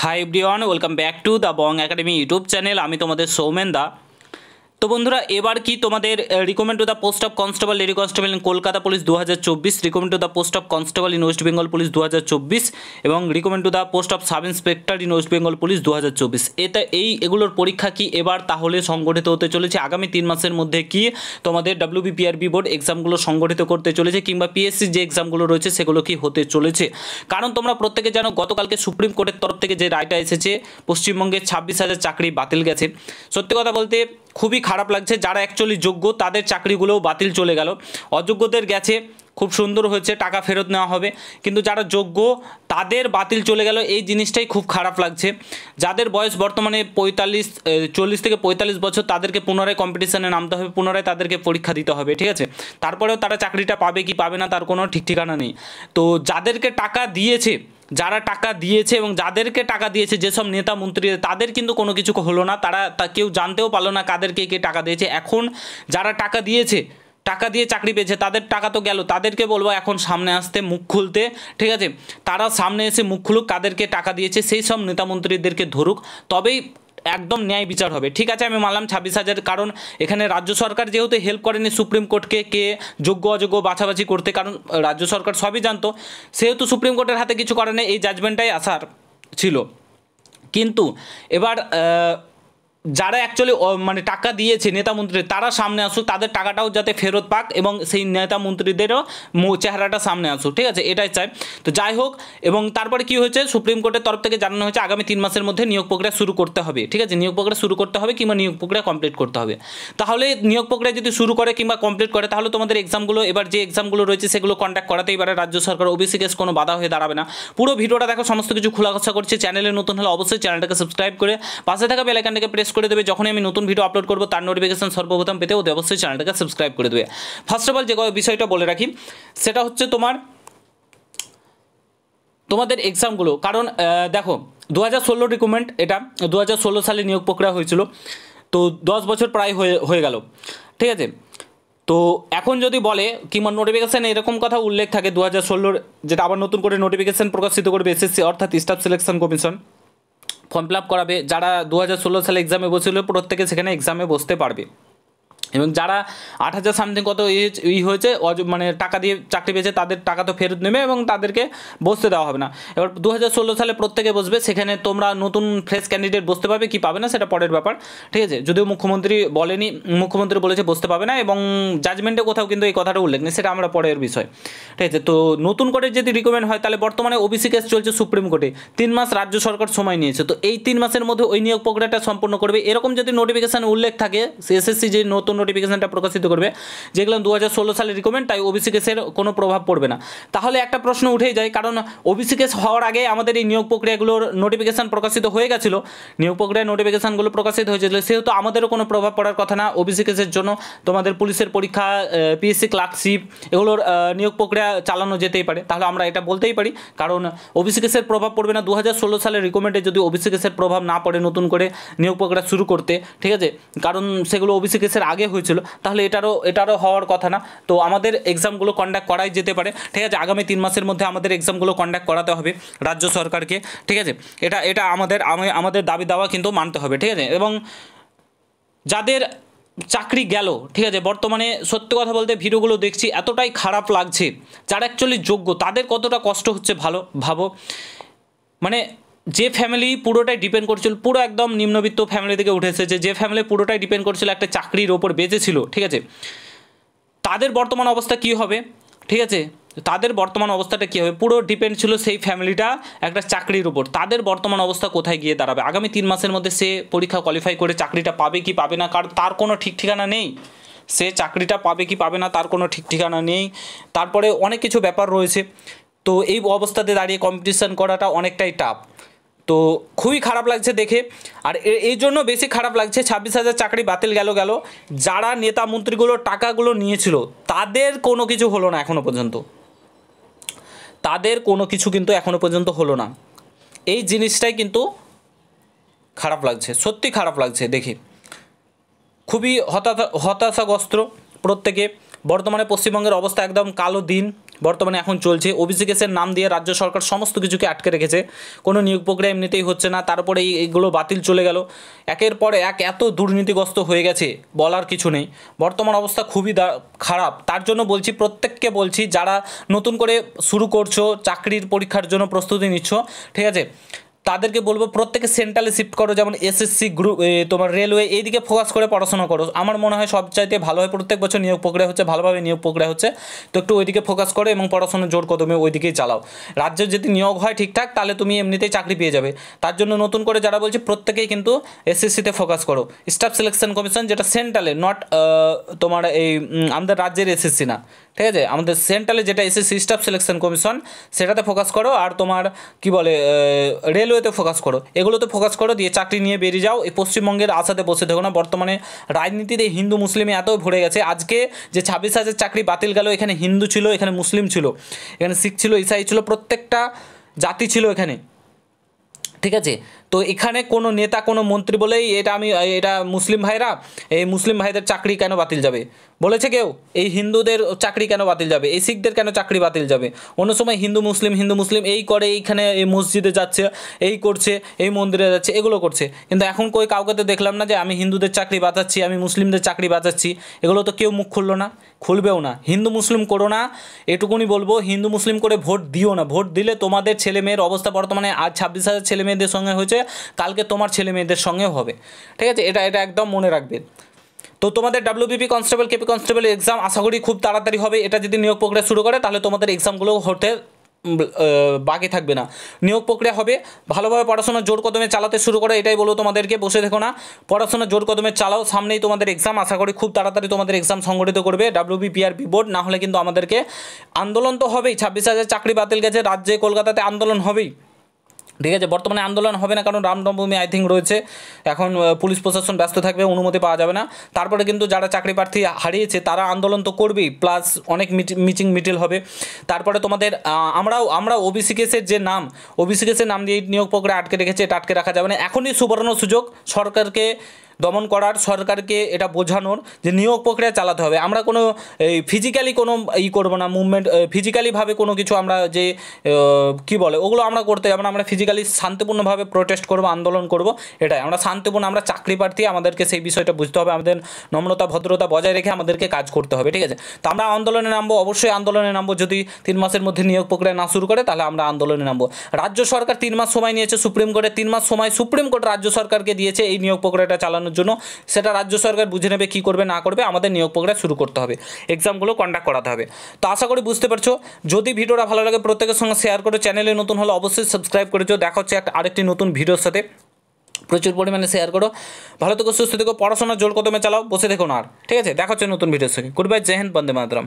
Hi everyone, welcome back to the Bong academy YouTube channel. আমি তোমাদের সৌমেন দা। তো বন্ধুরা, এবার কি তোমাদের recommend to the post of constable, lady constable in Kolkata police 2024, recommend to the post of constable in West Bengal police 2024 এবং recommend to the post of sub inspector in West Bengal police 2024। এগুলোর পরীক্ষা কি এবার তাহলে সংগঠিত হতে চলেছে আগামী 3 মাসের মধ্যে? কি তোমাদের WBPRB বোর্ড এক্সামগুলো সংগঠিত করতে চলেছে কিংবা পিএসসি যে এক্সামগুলো রয়েছে সেগুলো কি হতে চলেছে? কারণ তোমরা প্রত্যেকে জানো, গতকালকে সুপ্রিম কোর্টের তরফ থেকে যে রায়টা এসেছে, পশ্চিমবঙ্গের 26,000 চাকরি বাতিল গেছে। সত্যি কথা বলতে খুবই খারাপ লাগছে। যারা অ্যাকচুয়ালি যোগ্য তাদের চাকরিগুলোও বাতিল চলে গেল, অযোগ্যদের গেছে, খুব সুন্দর হয়েছে, টাকা ফেরত নেওয়া হবে। কিন্তু যারা যোগ্য তাদের বাতিল চলে গেল, এই জিনিসটাই খুব খারাপ লাগছে। যাদের বয়স বর্তমানে 40 থেকে 45 বছর, তাদেরকে পুনরায় কম্পিটিশানে নামতে হবে, পুনরায় তাদেরকে পরীক্ষা দিতে হবে, ঠিক আছে? তারপরেও তারা চাকরিটা পাবে কি পাবে না তার কোনো ঠিক ঠিকানা নেই। তো যাদেরকে টাকা দিয়েছে, যারা টাকা দিয়েছে এবং যাদেরকে টাকা দিয়েছে যেসব নেতা মন্ত্রী, তাদের কিন্তু কোনো কিছু হলো না। তারা কেউ জানতেও পারলো না কাদেরকে কে টাকা দিয়েছে। এখন যারা টাকা দিয়েছে, টাকা দিয়ে চাকরি পেয়েছে, তাদের টাকা তো গেল, তাদেরকে বলবো এখন সামনে আসতে, মুখ খুলতে, ঠিক আছে? তারা সামনে এসে মুখ খুলুক, কাদেরকে টাকা দিয়েছে সেই সব নেতা মন্ত্রীদেরকে ধরুক, তবেই একদম ন্যায় বিচার হবে। ঠিক আছে, আমি মানলাম 26,000, কারণ এখানে রাজ্য সরকার যেহেতু হেল্প করেনি সুপ্রিম কোর্টকে কে যোগ্য অযোগ্য বাছাবাছি করতে, কারণ রাজ্য সরকার সবই জানতো, সেহেতু সুপ্রিম কোর্টের হাতে কিছু করে নেই, এই জাজমেন্টটাই আসার ছিল। কিন্তু এবার যারা অ্যাকচুয়ালি মানে টাকা দিয়েছে নেতা মন্ত্রী, তারা সামনে আসুক, তাদের টাকাটাও যাতে ফেরত পাক এবং সেই নেতা মন্ত্রীদেরও চেহারাটা সামনে আসুক, ঠিক আছে? এটাই চাই। তো যাই হোক, এবং তারপরে কি হয়েছে, সুপ্রিম কোর্টের তরফ থেকে জানানো হয়েছে আগামী 3 মাসের মধ্যে নিয়োগ প্রক্রিয়া শুরু করতে হবে, ঠিক আছে? নিয়োগ প্রক্রিয়া শুরু করতে হবে কিংবা নিয়োগ প্রক্রিয়া কমপ্লিট করতে হবে। তাহলে নিয়োগ প্রক্রিয়া যদি শুরু করে কিংবা কমপ্লিট করে, তাহলে তোমাদের এক্সামগুলো, এবার যে এক্সামগুলো রয়েছে সেগুলো কন্ডাক্ট করাতেই পারে রাজ্য সরকার, ওবিসি কেস কোনো বাধা হয়ে দাঁড়াবে না। পুরো ভিডিওটা দেখো, সমস্ত কিছু খোলাখসা করছে। চ্যানেলে নতুন হলে অবশ্যই চ্যানেলটাকে সাবস্ক্রাইব করে পাশে থাকা বেল আইকনটাকে প্রেস করে দেবে। যখনই আমি নতুন ভিডিও আপলোড করবো তার নোটিফিকেশন সর্বপ্রথম পেতে অবশ্যই চ্যানেলটাকে সাবস্ক্রাইব করে দেবে। ফার্স্ট অফ অল যে বিষয়টা বলে রাখি, সেটা হচ্ছে তোমাদের এক্সামগুলো। কারণ দেখো, 2016 রিক্রুটমেন্ট, এটা 2016 সালে নিয়োগ প্রক্রিয়া হয়েছিল, তো 10 বছর প্রায় হয়ে গেল, ঠিক আছে? তো এখন যদি বলে কিংবা নোটিফিকেশান এরকম কথা উল্লেখ থাকে 2016, যেটা আবার নতুন করে নোটিফিকেশান প্রকাশিত করবে এসএসসি অর্থাৎ staff selection commission, form fill up করাবে। যারা 2016 সালে এক্সামে বসেছিল প্রত্যেকে সেখানে এক্সামে বসতে পারবে, এবং যারা 8,000 সামথিং কত হয়েছে মানে টাকা দিয়ে চাকরি পেয়েছে, তাদের টাকা তো ফেরত নেবে এবং তাদেরকে বসতে দেওয়া হবে না। এবার 2016 সালে প্রত্যেকে বসবে, সেখানে তোমরা নতুন ফ্রেশ ক্যান্ডিডেট বসতে পারবে কি পাবে না সেটা পরের ব্যাপার, ঠিক আছে? যদিও মুখ্যমন্ত্রী বলেনি, মুখ্যমন্ত্রী বলেছে বসতে পাবে না, এবং জাজমেন্টে কোথাও কিন্তু এই কথাটা উল্লেখ নেই, সেটা আমরা পরের বিষয়, ঠিক আছে? তো নতুন করে যদি রিকমেন্ড হয়, তাহলে বর্তমানে ওবিসি কেস চলছে সুপ্রিম কোর্টে, 3 মাস রাজ্য সরকার সময় নিয়েছে, তো এই 3 মাসের মধ্যে ওই নিয়োগ প্রক্রিয়াটা সম্পূর্ণ করবে। এরকম যদি নোটিফিকেশান উল্লেখ থাকে, এসএসসি যে নতুন নোটিফিকেশনটা প্রকাশিত করবে, যেগুলো 2016 সালে রিকমেন্ড, তাই ওবিসি কেসের কোনো প্রভাব পড়বে না। তাহলে একটা প্রশ্ন উঠেই যায়, কারণ ওবিসি কেস হওয়ার আগে আমাদের এই নিয়োগ প্রক্রিয়াগুলোর নোটিফিকেশান প্রকাশিত হয়ে গেছিল, নিয়োগ প্রক্রিয়ার নোটিফিকেশানগুলো প্রকাশিত হয়েছিল, সেহেতু আমাদেরও কোনো প্রভাব পড়ার কথা না। ওবিসি কেসের জন্য তোমাদের পুলিশের পরীক্ষা, পিএসসি ক্লার্কশিপ, এগুলোর নিয়োগ প্রক্রিয়া চালানো যেতেই পারে, তাহলে আমরা এটা বলতেই পারি, কারণ ওবিসি কেসের প্রভাব পড়বে না। 2016 সালের রিকমেন্ডে যদি ওবিসি কেসের প্রভাব না পড়ে নতুন করে নিয়োগ প্রক্রিয়া শুরু করতে, ঠিক আছে, কারণ সেগুলো ওবিসি কেসের আগে হয়েছিল, তাহলে এটারও হওয়ার কথা না। তো আমাদের এক্সামগুলো কন্ডাক্ট করাই যেতে পারে, ঠিক আছে? আগামী 3 মাসের মধ্যে আমাদের এক্সামগুলো কন্ডাক্ট করাতে হবে রাজ্য সরকারকে, ঠিক আছে? এটা আমাদের দাবি দাওয়া কিন্তু মানতে হবে, ঠিক আছে? এবং যাদের চাকরি গেল, ঠিক আছে, বর্তমানে সত্যি কথা বলতে ভিডিওগুলো দেখছি এতটাই খারাপ লাগছে, যারা অ্যাকচুয়ালি যোগ্য তাদের কতটা কষ্ট হচ্ছে ভাবো। মানে যে ফ্যামিলি পুরোটাই ডিপেন্ড করছিল, পুরো একদম নিম্নবিত্ত ফ্যামিলি থেকে উঠে এসেছে, যে ফ্যামিলি পুরোটাই ডিপেন্ড করছিল একটা চাকরির ওপর বেঁচেছিল, ঠিক আছে, তাদের বর্তমান অবস্থা কী হবে, ঠিক আছে? তাদের বর্তমান অবস্থাটা কী হবে, পুরো ডিপেন্ড ছিল সেই ফ্যামিলিটা একটা চাকরির উপর, তাদের বর্তমান অবস্থা কোথায় গিয়ে দাঁড়াবে? আগামী 3 মাসের মধ্যে সে পরীক্ষা কোয়ালিফাই করে চাকরিটা পাবে কি পাবে না, কারণ তার কোনো ঠিক ঠিকানা নেই, সে চাকরিটা পাবে কি পাবে না তার কোনো ঠিক ঠিকানা নেই। তারপরে অনেক কিছু ব্যাপার রয়েছে, তো এই অবস্থাতে দাঁড়িয়ে কম্পিটিশান করাটা অনেকটাই টাফ। তো খুবই খারাপ লাগছে দেখে, আর এই জন্য বেশি খারাপ লাগছে 26,000 চাকরি বাতিল গেল। যারা নেতা মন্ত্রীগুলোর টাকাগুলো নিয়েছিল তাদের কোনো কিছু হলো না এখনও পর্যন্ত, তাদের কোনো কিছু কিন্তু এখনও পর্যন্ত হলো না। এই জিনিসটাই কিন্তু খারাপ লাগছে, সত্যি খারাপ লাগছে দেখে, খুবই হতাশাগ্রস্ত প্রত্যেকে। বর্তমানে পশ্চিমবঙ্গের অবস্থা একদম কালো দিন, বর্তমানে এখন চলছে। ওবিসি কেসের নাম দিয়ে রাজ্য সরকার সমস্ত কিছুকে আটকে রেখেছে, কোনো নিয়োগ প্রক্রিয়া এমনিতেই হচ্ছে না, তারপরে এইগুলো বাতিল চলে গেল, একের পর এক এত দুর্নীতিগ্রস্ত হয়ে গেছে বলার কিছু নেই। বর্তমান অবস্থা খুবই খারাপ। তার জন্য বলছি, প্রত্যেককে বলছি, যারা নতুন করে শুরু করছো, চাকরির পরীক্ষার জন্য প্রস্তুতি নিচ্ছ, ঠিক আছে, তাদেরকে বলবো প্রত্যেকে সেন্ট্রালে শিফট করো, যেমন এসএসসি গ্রুপ, তোমার রেলওয়ে, এইদিকে ফোকাস করে পড়াশোনা করো। আমার মনে হয় সবচাইতে ভালো হয়, প্রত্যেক বছর নিয়োগ প্রক্রিয়া হচ্ছে, ভালোভাবে নিয়োগ প্রক্রিয়া হচ্ছে, তো একটু ওইদিকে ফোকাস করো এবং পড়াশোনা জোর কদমে ওইদিকেই চালাও। রাজ্যের যদি নিয়োগ হয় ঠিকঠাক, তাহলে তুমি এমনিতেই চাকরি পেয়ে যাবে। তার জন্য নতুন করে যারা বলছি, প্রত্যেকেই কিন্তু এসএসসিতে ফোকাস করো। স্টাফ সিলেকশন কমিশন, যেটা সেন্ট্রালে, নট তোমার এই আমাদের রাজ্যের এসএসসি না, ঠিক আছে, আমাদের সেন্ট্রালে যেটা এসএসসি স্টাফ সিলেকশন কমিশন, সেটাতে ফোকাস করো। আর তোমার কি বলে রেলওয়েতে ফোকাস করো, এগুলোতে ফোকাস করো, দিয়ে চাকরি নিয়ে বেরিয়ে যাও। এই পশ্চিমবঙ্গের আশাতে বসে থেকো না। বর্তমানে রাজনীতিতে হিন্দু মুসলিমে এত ভরে গেছে। আজকে যে 26,000 চাকরি বাতিল গেল, এখানে হিন্দু ছিল, এখানে মুসলিম ছিল, এখানে শিখ ছিল, ইসাই ছিল, প্রত্যেকটা জাতি ছিল এখানে, ঠিক আছে। তো এখানে কোনো নেতা, কোনো মন্ত্রী বলেই এটা মুসলিম ভাইরা, এই মুসলিম ভাইদের চাকরি কেন বাতিল যাবে বলেছে কেউ? এই হিন্দুদের চাকরি কেন বাতিল যাবে? এই শিখদের কেন চাকরি বাতিল যাবে? অন্য সময় হিন্দু মুসলিম এই করে, এইখানে এই মসজিদে যাচ্ছে, এই করছে, এই মন্দিরে যাচ্ছে, এগুলো করছে, কিন্তু এখন কাউকে তো দেখলাম না যে আমি হিন্দুদের চাকরি বাঁচাচ্ছি, আমি মুসলিমদের চাকরি বাঁচাচ্ছি। এগুলো তো কেউ মুখ খুললো না, খুলবেও না। হিন্দু মুসলিম করো না, এটুকুনি বলবো। হিন্দু মুসলিম করে ভোট দিও না। ভোট দিলে তোমাদের ছেলে মেয়ের অবস্থা, বর্তমানে আজ 26,000 ছেলে মেয়েদের সঙ্গে হয়েছে, কালকে তোমার ছেলে মেয়েদের সঙ্গেও হবে, ঠিক আছে, এটা একদম মনে রাখবে। তো তোমাদের WBP constable, KP constable exam আশা করি খুব তাড়াতাড়ি হবে। এটা যদি নিয়োগ প্রক্রিয়া শুরু করে, তাহলে তোমাদের এক্সামগুলো হতে বাকি থাকবে না, নিয়োগ প্রক্রিয়া হবে। ভালোভাবে পড়াশোনা জোর কদমে চালাতে শুরু করে, এটাই বলবো তোমাদেরকে। বসে দেখো না, পড়াশোনা জোর কদমে চালাও। সামনেই তোমাদের এক্সাম, আশা করি খুব তাড়াতাড়ি তোমাদের এক্সাম সংগঠিত করবে ডাব্লিউবিপিআরবি বোর্ড। না হলে কিন্তু আমাদেরকে আন্দোলন তো হবেই। 26,000 চাকরি বাতিল গেছে, রাজ্যে কলকাতাতে আন্দোলন হবেই, ঠিক আছে। বর্তমানে আন্দোলন হবে না, কারণ রামনবমী আই থিঙ্ক রয়েছে, এখন পুলিশ প্রশাসন ব্যস্ত থাকবে, অনুমতি পাওয়া যাবে না। তারপরে কিন্তু যারা চাকরি প্রার্থী হারিয়েছে, তারা আন্দোলন তো করবেই, প্লাস অনেক মিটিল হবে। তারপরে তোমাদের আমরা ওবিসি কেসের যে নাম, ওবিসি কেসের নাম দিয়ে নিয়োগ প্রক্রিয়া আটকে রেখেছে, এটা আটকে রাখা যাবে না। এখনই সুবর্ণ সুযোগ সরকারকে দমন করার, সরকারকে এটা বোঝানোর যে নিয়োগ প্রক্রিয়া চালাতে হবে। আমরা কোনো ফিজিক্যালি কোনো করবো না, মুভমেন্ট ফিজিক্যালিভাবে কোনো কিছু আমরা যে কী বলে ওগুলো আমরা করতে যাবো না। আমরা ফিজিক্যালি শান্তিপূর্ণভাবে প্রোটেস্ট করবো, আন্দোলন করবো, এটাই আমরা শান্তিপূর্ণ। আমরা চাকরি প্রার্থী, আমাদেরকে সেই বিষয়টা বুঝতে হবে, আমাদের নম্রতা ভদ্রতা বজায় রেখে আমাদেরকে কাজ করতে হবে, ঠিক আছে। তো আমরা আন্দোলনে নামবো, অবশ্যই আন্দোলনে নামবো। যদি 3 মাসের মধ্যে নিয়োগ প্রক্রিয়া না শুরু করে, তাহলে আমরা আন্দোলনে নামবো। রাজ্য সরকার 3 মাস সময় নিয়েছে, সুপ্রিম কোর্টে 3 মাস সময় সুপ্রিম কোর্ট রাজ্য সরকারকে দিয়েছে এই নিয়োগ প্রক্রিয়াটা চালানোর জন্য। সেটা রাজ্য সরকার বুঝে নেবে কী করবে না করবে, আমাদের নিয়োগ প্রক্রিয়া শুরু করতে হবে, এক্সামগুলো কন্ডাক্ট করাতে হবে। তো আশা করি বুঝতে পারছো। যদি ভিডিওটা ভালো লাগে, প্রত্যেকের সঙ্গে শেয়ার করো। চ্যানেলে নতুন হলে অবশ্যই সাবস্ক্রাইব করেছো। দেখা হচ্ছে আরেকটি নতুন ভিডিওর সাথে। প্রচুর পরিমাণে শেয়ার করো। ভালো থেকো, সুস্থ থেকো, পড়াশোনা জোর কদমে চালাও, বসে দেখো না আর, ঠিক আছে। দেখা হচ্ছে নতুন ভিডিওর সঙ্গে। গুড বাই, জয় হিন্দ, বন্দে মাতরম।